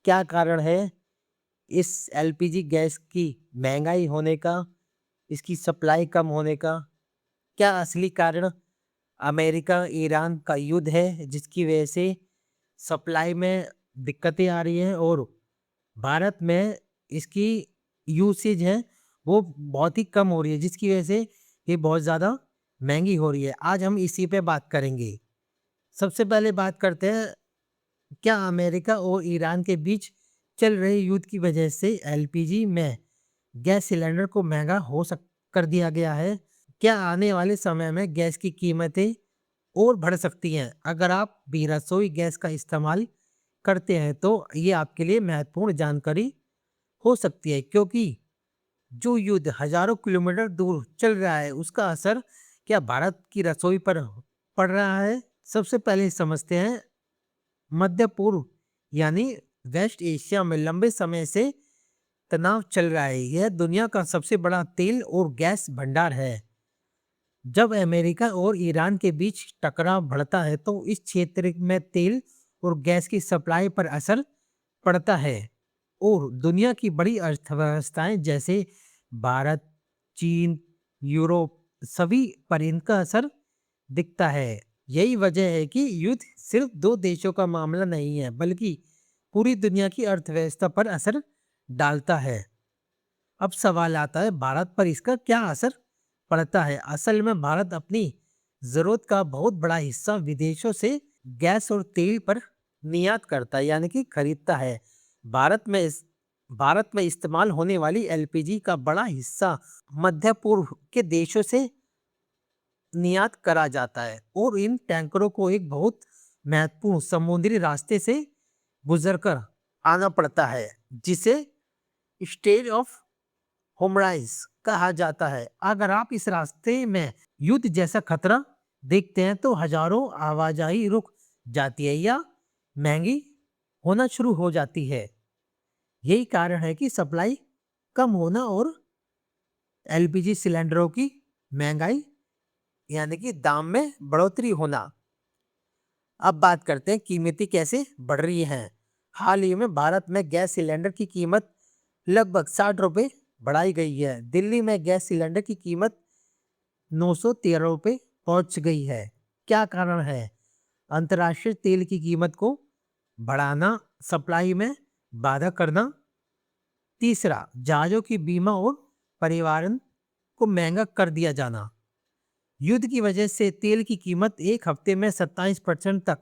क्या कारण है इस एलपीजी गैस की महंगाई होने का, इसकी सप्लाई कम होने का? क्या असली कारण अमेरिका ईरान का युद्ध है जिसकी वजह से सप्लाई में दिक्कतें आ रही हैं और भारत में इसकी यूसेज है वो बहुत ही कम हो रही है जिसकी वजह से ये बहुत ज़्यादा महंगी हो रही है। आज हम इसी पे बात करेंगे। सबसे पहले बात करते हैं, क्या अमेरिका और ईरान के बीच चल रहे युद्ध की वजह से एलपीजी में गैस सिलेंडर को महंगा कर दिया गया है? क्या आने वाले समय में गैस की कीमतें और बढ़ सकती हैं? अगर आप भी रसोई गैस का इस्तेमाल करते हैं तो ये आपके लिए महत्वपूर्ण जानकारी हो सकती है, क्योंकि जो युद्ध हजारों किलोमीटर दूर चल रहा है उसका असर क्या भारत की रसोई पर पड़ रहा है? सबसे पहले समझते हैं, मध्य पूर्व यानी वेस्ट एशिया में लंबे समय से तनाव चल रहा है। यह दुनिया का सबसे बड़ा तेल और गैस भंडार है। जब अमेरिका और ईरान के बीच टकराव बढ़ता है तो इस क्षेत्र में तेल और गैस की सप्लाई पर असर पड़ता है और दुनिया की बड़ी अर्थव्यवस्थाएं जैसे भारत, चीन, यूरोप सभी पर इनका असर दिखता है। यही वजह है कि युद्ध सिर्फ दो देशों का मामला नहीं है, बल्कि पूरी दुनिया की अर्थव्यवस्था पर असर डालता है। अब सवाल आता है, भारत पर इसका क्या असर पड़ता है? असल में भारत अपनी जरूरत का बहुत बड़ा हिस्सा विदेशों से गैस और तेल पर निर्यात करता है, यानी कि खरीदता है। भारत में इस्तेमाल होने वाली एलपीजी का बड़ा हिस्सा मध्य पूर्व के देशों से निर्यात करा जाता है और इन टैंकरों को एक बहुत महत्वपूर्ण समुद्री रास्ते से गुजरकर आना पड़ता है, जिसे स्टेट ऑफ होमराइज कहा जाता है। अगर आप इस रास्ते में युद्ध जैसा खतरा देखते हैं तो हजारों आवाजाही रुक जाती है या महंगी होना शुरू हो जाती है। यही कारण है कि सप्लाई कम होना और एलपीजी सिलेंडरों की महंगाई यानी कि दाम में बढ़ोतरी होना। अब बात करते हैं कीमतें कैसे बढ़ रही हैं। हाल ही में भारत में गैस सिलेंडर की कीमत लगभग 60 रुपये बढ़ाई गई है। दिल्ली में गैस सिलेंडर की कीमत 913 रुपये पहुंच गई है। क्या कारण है? अंतर्राष्ट्रीय तेल की कीमत को बढ़ाना, सप्लाई में बाधा करना। तीसरा, जहाजों की बीमा और परिवहन को महंगा कर दिया जाना। युद्ध की वजह से तेल की कीमत एक हफ्ते में 27% तक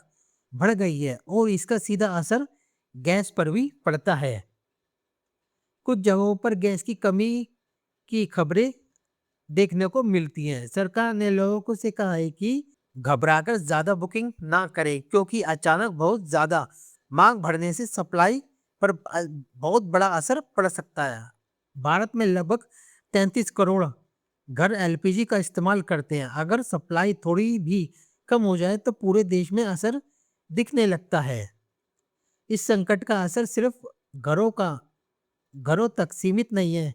बढ़ गई है और इसका सीधा असर गैस पर भी पड़ता है। कुछ जगहों पर गैस की कमी की खबरें देखने को मिलती हैं। सरकार ने लोगों को से कहा है कि घबराकर ज्यादा बुकिंग ना करें, क्योंकि अचानक बहुत ज्यादा मांग बढ़ने से सप्लाई पर बहुत बड़ा असर पड़ सकता है। भारत में लगभग 33 करोड़ घर एलपीजी का इस्तेमाल करते हैं। अगर सप्लाई थोड़ी भी कम हो जाए तो पूरे देश में असर दिखने लगता है। इस संकट का असर सिर्फ घरों तक सीमित नहीं है।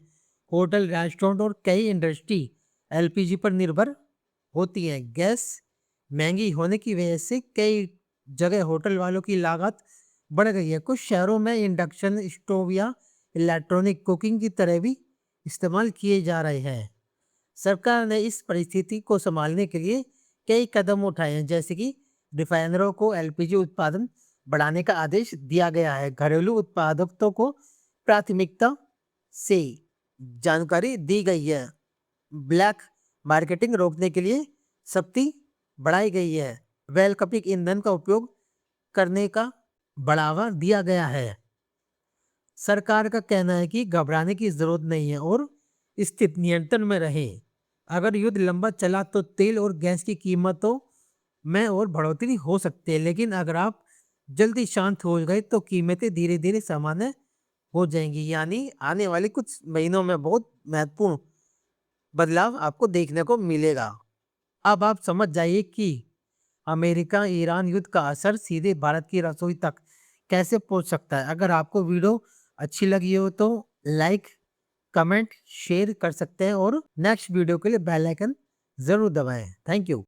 होटल, रेस्टोरेंट और कई इंडस्ट्री एलपीजी पर निर्भर होती हैं। गैस महंगी होने की वजह से कई जगह होटल वालों की लागत बढ़ गई है। कुछ शहरों में इंडक्शन स्टोव या इलेक्ट्रॉनिक कुकिंग की तरह भी इस्तेमाल किए जा रहे हैं। सरकार ने इस परिस्थिति को संभालने के लिए कई कदम उठाए हैं, जैसे कि रिफाइनरों को एलपीजी उत्पादन बढ़ाने का आदेश दिया गया है। घरेलू उत्पादकों को प्राथमिकता से जानकारी दी गई है। ब्लैक मार्केटिंग रोकने के लिए सख्ती बढ़ाई गई है। वैकल्पिक ईंधन का उपयोग करने का बढ़ावा दिया गया है। सरकार का कहना है कि घबराने की जरूरत नहीं है और स्थिति नियंत्रण में रहे। अगर युद्ध लंबा चला तो तेल और गैस की कीमतों में और बढ़ोतरी हो सकती है, लेकिन अगर आप जल्दी शांत हो गए तो कीमतें धीरे धीरे सामान्य हो जाएंगी। यानी आने वाले कुछ महीनों में बहुत महत्वपूर्ण बदलाव आपको देखने को मिलेगा। अब आप समझ जाइए कि अमेरिका ईरान युद्ध का असर सीधे भारत की रसोई तक कैसे पहुंच सकता है। अगर आपको वीडियो अच्छी लगी हो तो लाइक, कमेंट, शेयर कर सकते हैं और नेक्स्ट वीडियो के लिए बेल आइकन जरूर दबाएं। Thank you.